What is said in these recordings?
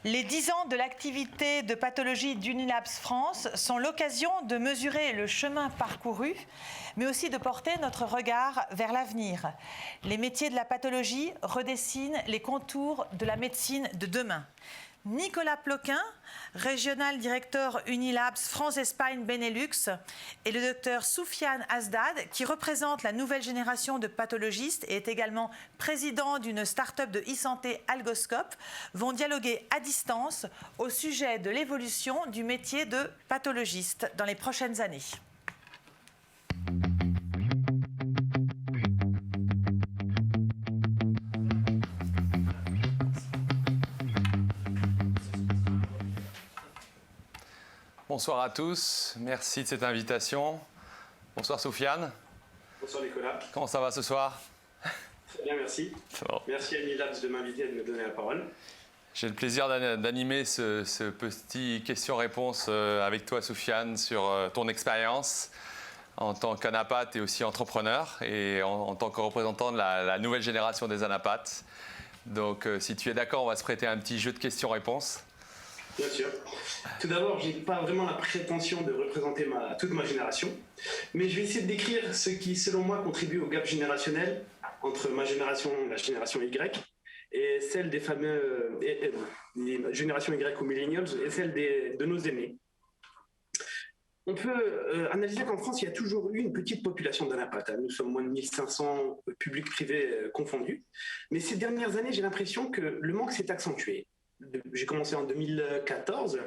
Les 10 ans de l'activité de pathologie d'Unilabs France sont l'occasion de mesurer le chemin parcouru, mais aussi de porter notre regard vers l'avenir. Les métiers de la pathologie redessinent les contours de la médecine de demain. Nicolas Ploquin, régional directeur Unilabs France-Espagne Benelux, et le docteur Soufiane Asdad, qui représente la nouvelle génération de pathologistes et est également président d'une start-up de e-santé Algoscope, vont dialoguer à distance au sujet de l'évolution du métier de pathologiste dans les prochaines années. Bonsoir à tous, merci de cette invitation. Bonsoir Soufiane. Bonsoir Nicolas. Comment ça va ce soir? Très bien, merci. Bon. Merci à Unilabs de m'inviter et de me donner la parole. J'ai le plaisir d'animer ce petit question-réponse avec toi Soufiane sur ton expérience en tant qu'anapathe et aussi entrepreneur et en tant que représentant de la nouvelle génération des anapathes. Donc si tu es d'accord, on va se prêter à un petit jeu de questions-réponses. Bien sûr. Tout d'abord, je n'ai pas vraiment la prétention de représenter toute ma génération, mais je vais essayer de décrire ce qui, selon moi, contribue au gap générationnel entre ma génération, la génération Y, et celle des fameux les générations Y ou millennials, et celle de nos aînés. On peut analyser qu'en France, il y a toujours eu une petite population d'anapathes. Nous sommes moins de 1500 publics privés confondus. Mais ces dernières années, j'ai l'impression que le manque s'est accentué. J'ai commencé en 2014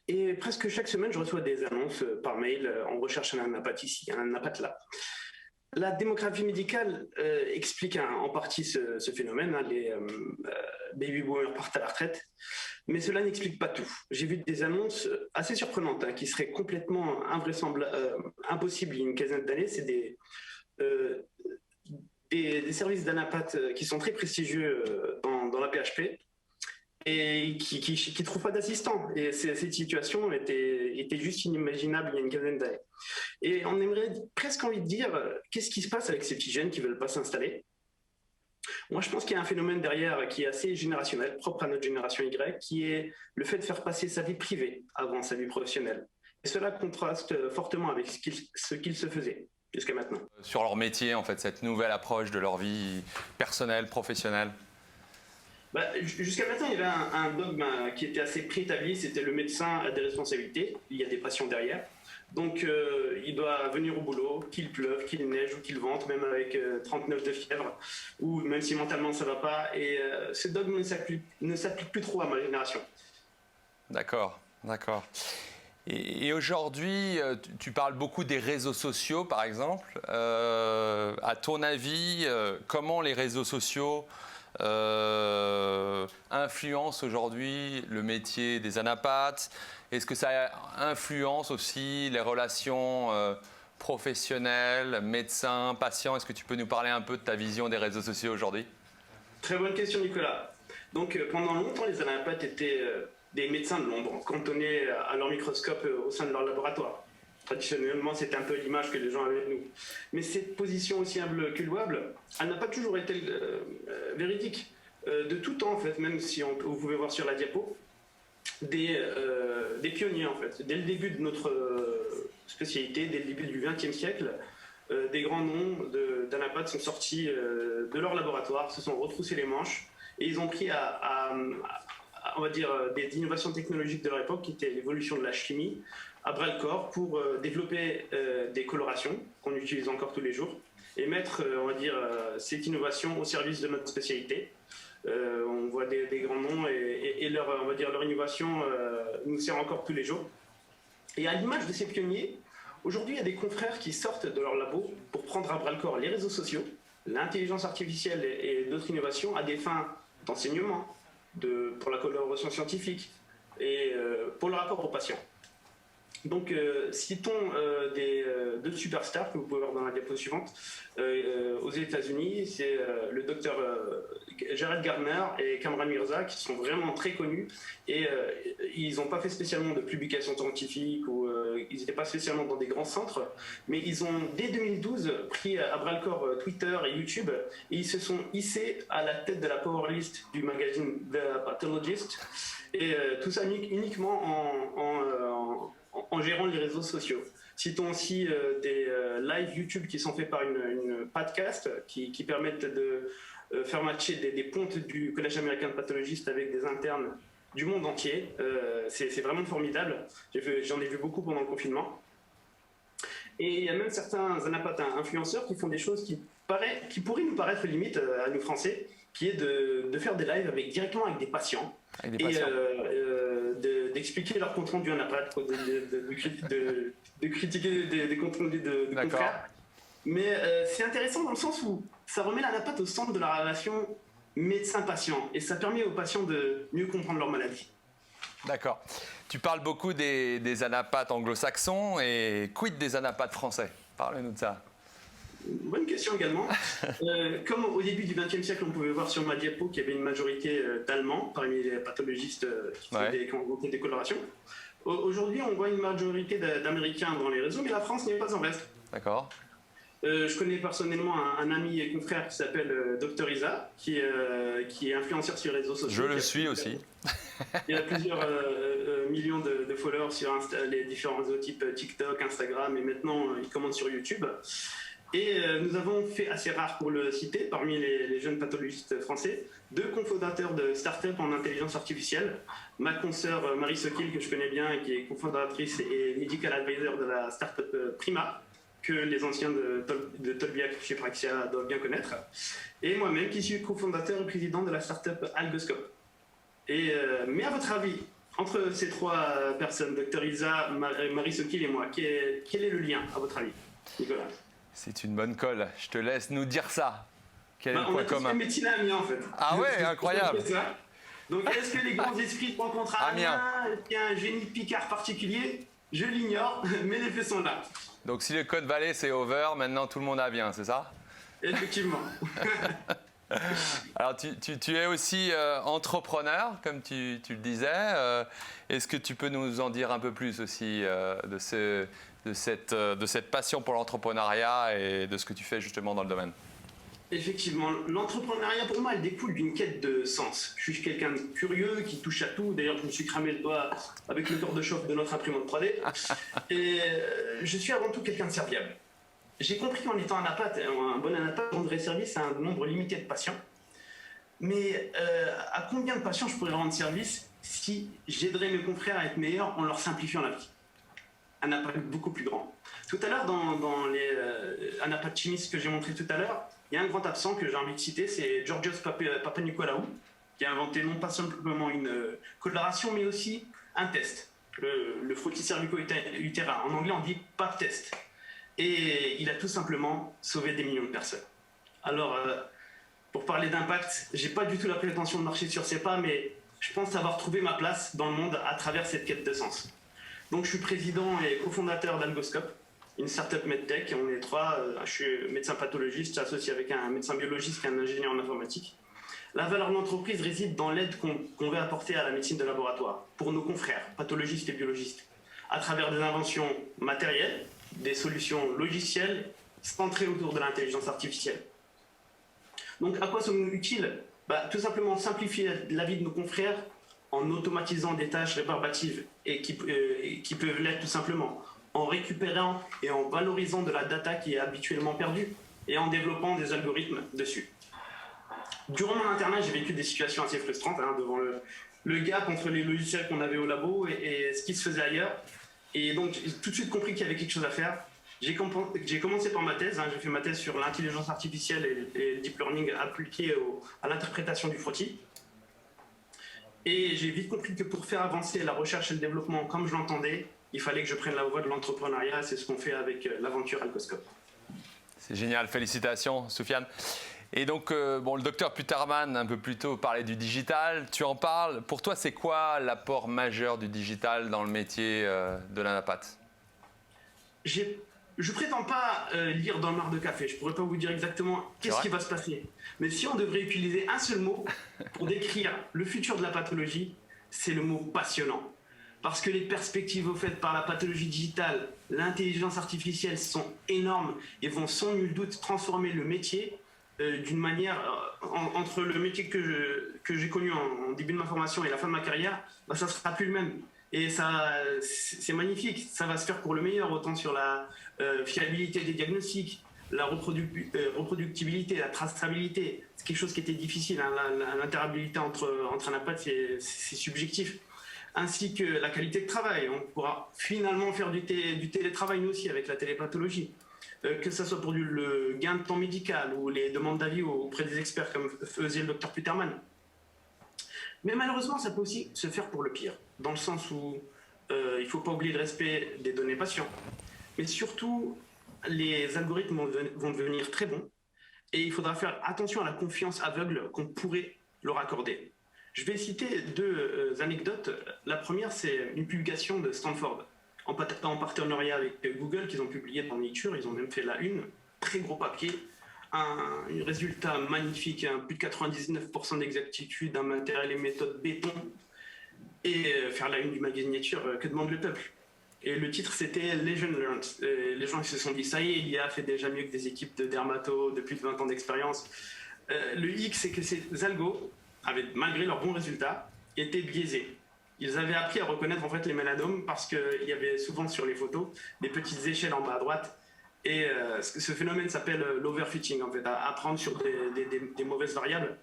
et presque chaque semaine, je reçois des annonces par mail. On recherche un anapathe ici, un anapathe là. La démographie médicale explique en partie ce phénomène. Les baby boomers partent à la retraite, mais cela n'explique pas tout. J'ai vu des annonces assez surprenantes qui seraient complètement invraisemblables, impossibles il y a une quinzaine d'années. C'est des services d'anapathe qui sont très prestigieux dans la PHP. Et qui ne trouvent pas d'assistants. Et cette situation était juste inimaginable il y a une quinzaine d'années. Et on aimerait presque envie de dire, qu'est-ce qui se passe avec ces petits jeunes qui ne veulent pas s'installer? Moi, je pense qu'il y a un phénomène derrière qui est assez générationnel, propre à notre génération Y, qui est le fait de faire passer sa vie privée avant sa vie professionnelle. Et cela contraste fortement avec ce qu'il se faisait jusqu'à maintenant. Sur leur métier, en fait, cette nouvelle approche de leur vie personnelle, professionnelle. Jusqu'à maintenant, il y avait un dogme qui était assez préétabli, c'était le médecin a des responsabilités, il y a des patients derrière. Donc il doit venir au boulot, qu'il pleuve, qu'il neige ou qu'il vente, même avec 39 de fièvre, ou même si mentalement ça ne va pas. Et ce dogme ne s'applique plus trop à ma génération. D'accord, d'accord. Et aujourd'hui, tu parles beaucoup des réseaux sociaux, par exemple. À ton avis, comment les réseaux sociaux influence aujourd'hui le métier des anapathes? Est-ce que ça influence aussi les relations professionnelles, médecins, patients? Est-ce que tu peux nous parler un peu de ta vision des réseaux sociaux aujourd'hui? Très bonne question Nicolas. Donc pendant longtemps les anapathes étaient des médecins de l'ombre, cantonnés à leur microscope au sein de leur laboratoire. Traditionnellement, c'était un peu l'image que les gens avaient de nous. Mais cette position aussi humble que louable, elle n'a pas toujours été véridique. De tout temps, en fait, même si vous pouvez voir sur la diapo, des pionniers, en fait. Dès le début de notre spécialité, dès le début du XXe siècle, des grands noms d'anapathes sont sortis de leur laboratoire, se sont retroussés les manches, et ils ont pris on va dire, des innovations technologiques de leur époque, qui étaient l'évolution de la chimie, à bras-le-corps pour développer des colorations qu'on utilise encore tous les jours et mettre, on va dire, cette innovation au service de notre spécialité. On voit des grands noms et leur, on va dire, leur innovation nous sert encore tous les jours. Et à l'image de ces pionniers, aujourd'hui, il y a des confrères qui sortent de leur labo pour prendre à bras-le-corps les réseaux sociaux, l'intelligence artificielle et d'autres innovations à des fins d'enseignement, pour la collaboration scientifique et pour le rapport aux patients. Donc, citons deux superstars que vous pouvez voir dans la diapo suivante. Aux États-Unis, c'est le docteur Jared Gardner et Kamran Mirza qui sont vraiment très connus et ils n'ont pas fait spécialement de publications scientifiques ou ils n'étaient pas spécialement dans des grands centres, mais ils ont dès 2012 pris à bras-le-corps Twitter et YouTube et ils se sont hissés à la tête de la power list du magazine The Pathologist et tout ça uniquement en gérant les réseaux sociaux. Citons aussi des live YouTube qui sont faits par une podcast qui permettent de faire matcher des pontes du Collège américain de pathologistes avec des internes du monde entier. C'est vraiment formidable. J'en ai vu beaucoup pendant le confinement. Et il y a même certains anapathes influenceurs qui font des choses qui pourraient nous paraître limite à nous Français, qui est de faire des lives directement avec des patients. Avec des patients. Et d'expliquer leur compte rendu anapathe, de critiquer des comptes rendus de confrères. Mais c'est intéressant dans le sens où ça remet l'anapathe au centre de la relation médecin-patient et ça permet aux patients de mieux comprendre leur maladie. D'accord. Tu parles beaucoup des anapathes anglo-saxons et quid des anapathes français? Parle-nous de ça. Bonne question également. Comme au début du XXe siècle, on pouvait voir sur ma diapo qu'il y avait une majorité d'Allemands parmi les pathologistes qui ont fait des colorations. Aujourd'hui, on voit une majorité d'Américains dans les réseaux, mais la France n'est pas en reste. D'accord. Je connais personnellement un ami et confrère qui s'appelle Dr Isa, qui est influenceur sur les réseaux sociaux. Je le suis aussi. Il y a plusieurs millions de followers sur les différents réseaux type TikTok, Instagram, et maintenant il commande sur YouTube. Et nous avons fait, assez rare pour le citer, parmi les jeunes pathologistes français, 2 cofondateurs de start-up en intelligence artificielle. Ma consoeur Marie Sokil, que je connais bien, et qui est cofondatrice et medical advisor de la start-up Prima, que les anciens de Tolbiac chez Praxia doivent bien connaître. Et moi-même, qui suis cofondateur et président de la start-up Algoscope. Mais à votre avis, entre ces 3 personnes, Dr Isa, Marie Sokil et moi, quel est le lien, à votre avis, Nicolas? C'est une bonne colle. Je te laisse nous dire ça. Quel est le on point a tous commun? fait médecine à Amiens, en fait. Ah ouais, incroyable. Donc, est-ce que les grands esprits rencontrent à Amiens? Est-ce qu'il y a un génie picard particulier? Je l'ignore, mais les faits sont là. Donc, si le Côte Vallée, c'est over, maintenant tout le monde a bien, c'est ça? Effectivement. Alors, tu es aussi entrepreneur, comme tu le disais. Est-ce que tu peux nous en dire un peu plus aussi de cette passion pour l'entrepreneuriat et de ce que tu fais justement dans le domaine? Effectivement, l'entrepreneuriat pour moi, elle découle d'une quête de sens. Je suis quelqu'un de curieux qui touche à tout. D'ailleurs, je me suis cramé le doigt avec le corps de chauffe de notre imprimante 3D. Et je suis avant tout quelqu'un de serviable. J'ai compris qu'en étant un bon anapathe, je rendrais service à un nombre limité de patients. Mais à combien de patients je pourrais rendre service si j'aiderais mes confrères à être meilleurs en leur simplifiant la vie? Un impact beaucoup plus grand. Tout à l'heure, dans les anapathes chimistes que j'ai montré tout à l'heure, il y a un grand absent que j'ai envie de citer, c'est Georgios Papanicolaou, qui a inventé non pas simplement une coloration, mais aussi un test, le frottis cervico-utérin. En anglais, on dit PAP test. Et il a tout simplement sauvé des millions de personnes. Alors, pour parler d'impact, j'ai pas du tout la prétention de marcher sur ses pas, mais je pense avoir trouvé ma place dans le monde à travers cette quête de sens. Donc, je suis président et cofondateur d'Algoscope, une startup medtech. On est 3. Je suis médecin pathologiste, associé avec un médecin biologiste et un ingénieur en informatique. La valeur de l'entreprise réside dans l'aide qu'on veut apporter à la médecine de laboratoire pour nos confrères, pathologistes et biologistes, à travers des inventions matérielles, des solutions logicielles centrées autour de l'intelligence artificielle. Donc, à quoi sommes-nous utiles? Tout simplement simplifier la vie de nos confrères en automatisant des tâches rébarbatives et qui peuvent l'être tout simplement, en récupérant et en valorisant de la data qui est habituellement perdue et en développant des algorithmes dessus. Durant mon internat, j'ai vécu des situations assez frustrantes devant le gap entre les logiciels qu'on avait au labo et ce qui se faisait ailleurs. Et donc, j'ai tout de suite compris qu'il y avait quelque chose à faire. J'ai commencé par ma thèse. J'ai fait ma thèse sur l'intelligence artificielle et le deep learning appliqué à l'interprétation du frottis. Et j'ai vite compris que pour faire avancer la recherche et le développement comme je l'entendais, il fallait que je prenne la voie de l'entrepreneuriat. C'est ce qu'on fait avec l'aventure Algoscope. C'est génial, félicitations Soufiane. Et donc, le docteur Puterman, un peu plus tôt, parlait du digital. Tu en parles. Pour toi, c'est quoi l'apport majeur du digital dans le métier de la napathe? Je ne prétends pas lire dans le mar de café. Je ne pourrais pas vous dire exactement qu'est-ce qui va se passer. Mais si on devrait utiliser un seul mot pour décrire le futur de la pathologie, c'est le mot passionnant. Parce que les perspectives offertes par la pathologie digitale, l'intelligence artificielle sont énormes et vont sans nul doute transformer le métier d'une manière, entre le métier que j'ai connu en début de ma formation et la fin de ma carrière, ça ne sera plus le même. Et ça, c'est magnifique, ça va se faire pour le meilleur, autant sur la fiabilité des diagnostics, la reproductibilité, la traçabilité. C'est quelque chose qui était difficile, hein, l'interopérabilité entre un napathe, c'est subjectif. Ainsi que la qualité de travail. On pourra finalement faire du télétravail nous aussi avec la télépathologie. Que ce soit pour le gain de temps médical ou les demandes d'avis auprès des experts comme faisait le docteur Puterman. Mais malheureusement, ça peut aussi se faire pour le pire, dans le sens où il ne faut pas oublier le respect des données patients. Mais surtout, les algorithmes vont devenir très bons et il faudra faire attention à la confiance aveugle qu'on pourrait leur accorder. Je vais citer deux anecdotes. La première, c'est une publication de Stanford, en partenariat avec Google, qu'ils ont publié dans Nature. Ils ont même fait la une, très gros papier, un résultat magnifique, plus de 99% d'exactitude, un matériel et méthode béton, et faire la une du magazine Nature, que demande le peuple? Et le titre, c'était Legend Learned. Les gens se sont dit, ça y est, l'IA fait déjà mieux que des équipes de dermatos de plus de 20 ans d'expérience. Le hic, c'est que ces algos, malgré leurs bons résultats, étaient biaisés. Ils avaient appris à reconnaître en fait les mélanomes parce qu'il y avait souvent sur les photos des petites échelles en bas à droite. Et ce phénomène s'appelle l'overfitting, en fait, à prendre sur des mauvaises variables.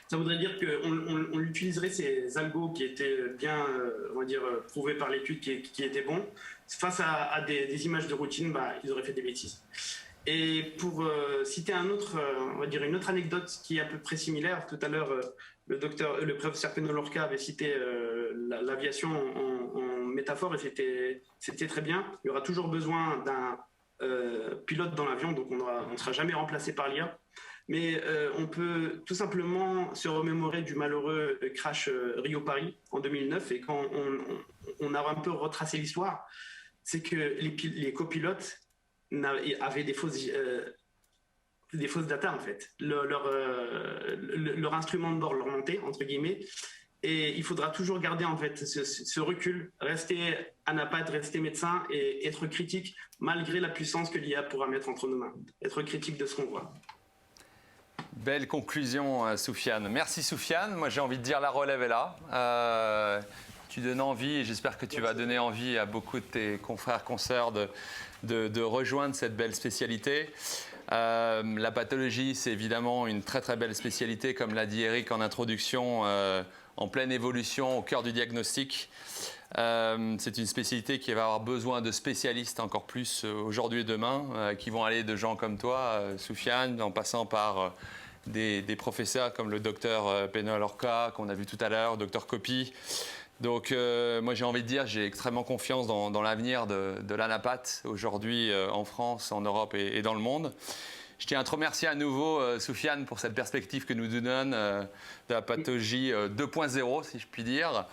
Ça voudrait dire qu'on utiliserait ces algos qui étaient bien, on va dire, prouvés par l'étude, qui étaient bons. Face à des images de routine, ils auraient fait des bêtises. Et pour citer une autre anecdote qui est à peu près similaire, tout à l'heure, le professeur Penelorca avait cité l'aviation en métaphore, et c'était très bien. Il y aura toujours besoin d'un pilote dans l'avion, donc on ne sera jamais remplacé par l'IA. Mais on peut tout simplement se remémorer du malheureux crash Rio-Paris en 2009, et quand on a un peu retracé l'histoire, c'est que les copilotes avaient des fausses data, en fait. Leur instrument de bord leur mentait, entre guillemets, et il faudra toujours garder en fait ce recul, rester anapathe, rester médecin et être critique malgré la puissance que l'IA pourra mettre entre nos mains, être critique de ce qu'on voit. Belle conclusion, Soufiane. Merci, Soufiane. Moi, j'ai envie de dire la relève est là. Tu donnes envie, et j'espère que tu vas donner envie à beaucoup de tes confrères, consoeurs de rejoindre cette belle spécialité. La pathologie, c'est évidemment une très très belle spécialité, comme l'a dit Eric en introduction, en pleine évolution, au cœur du diagnostic. C'est une spécialité qui va avoir besoin de spécialistes encore plus aujourd'hui et demain, qui vont aller de gens comme toi, Soufiane, en passant par des professeurs comme le docteur Penelorca, qu'on a vu tout à l'heure, docteur Copy. Donc moi j'ai envie de dire, j'ai extrêmement confiance dans l'avenir de l'anapathe aujourd'hui en France, en Europe et dans le monde. Je tiens à te remercier à nouveau, Soufiane, pour cette perspective que nous donne de la pathologie 2.0, si je puis dire.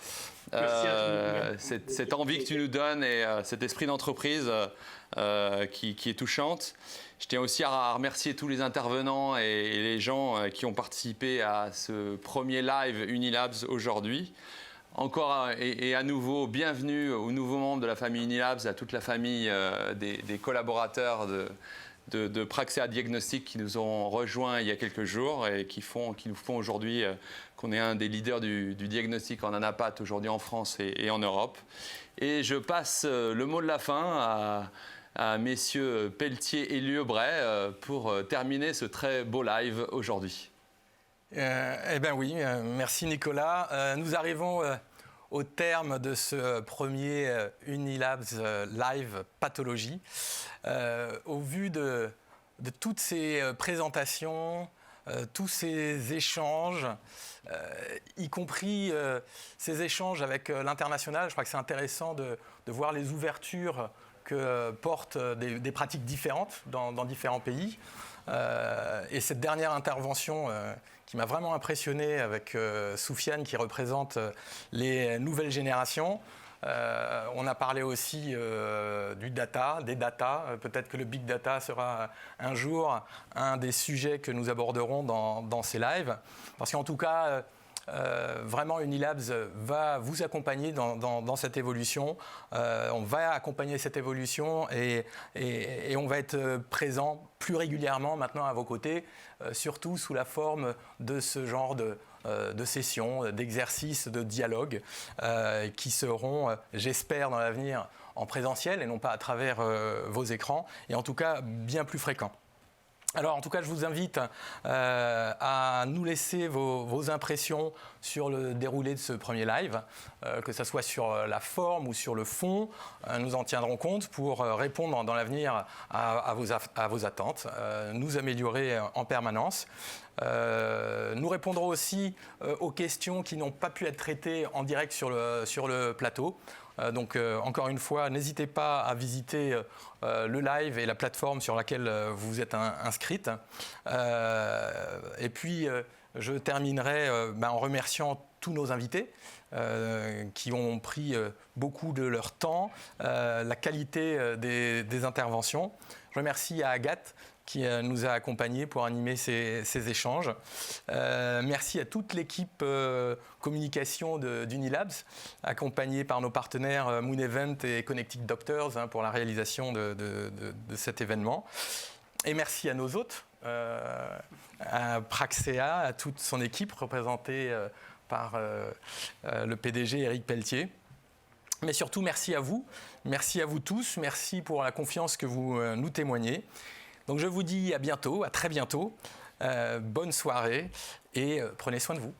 Cette envie que tu nous donnes et cet esprit d'entreprise qui est touchante. Je tiens aussi à remercier tous les intervenants et les gens qui ont participé à ce premier live Unilabs aujourd'hui. Encore et à nouveau, bienvenue aux nouveaux membres de la famille Unilabs, à toute la famille des collaborateurs de Praxéa Diagnostic qui nous ont rejoints il y a quelques jours et qui nous font aujourd'hui qu'on est un des leaders du diagnostic en anapathe aujourd'hui en France et en Europe. Et je passe le mot de la fin à messieurs Pelletier et Liebret pour terminer ce très beau live aujourd'hui. Eh bien oui, merci Nicolas. Nous arrivons au terme de ce premier Unilabs Live Pathologie. Au vu de toutes ces présentations, tous ces échanges, y compris ces échanges avec l'international, je crois que c'est intéressant de voir les ouvertures que portent des pratiques différentes dans différents pays. Et cette dernière intervention qui m'a vraiment impressionné avec Soufiane qui représente les nouvelles générations. On a parlé aussi des data. Peut-être que le big data sera un jour un des sujets que nous aborderons dans ces lives. Parce qu'en tout cas, vraiment Unilabs va vous accompagner dans cette évolution. On va accompagner cette évolution et on va être présent plus régulièrement maintenant à vos côtés, surtout sous la forme de ce genre de sessions, d'exercices, de dialogues qui seront, j'espère, dans l'avenir en présentiel et non pas à travers vos écrans, et en tout cas bien plus fréquents. Alors, en tout cas, je vous invite à nous laisser vos impressions sur le déroulé de ce premier live, que ce soit sur la forme ou sur le fond. Nous en tiendrons compte pour répondre dans l'avenir à vos attentes, nous améliorer en permanence. Nous répondrons aussi aux questions qui n'ont pas pu être traitées en direct sur le plateau. Donc, encore une fois, n'hésitez pas à visiter le live et la plateforme sur laquelle vous êtes inscrite. Et puis, je terminerai en remerciant tous nos invités qui ont pris beaucoup de leur temps, la qualité des interventions. Je remercie à Agathe qui nous a accompagnés pour animer ces échanges. Merci à toute l'équipe communication d'Unilabs, accompagnée par nos partenaires Moon Event et Connected Doctors pour la réalisation de cet événement. Et merci à nos hôtes, à Praxéa, à toute son équipe représentée par le PDG Éric Pelletier. Mais surtout, merci à vous tous, merci pour la confiance que vous nous témoignez. Donc je vous dis à bientôt, à très bientôt, bonne soirée et prenez soin de vous.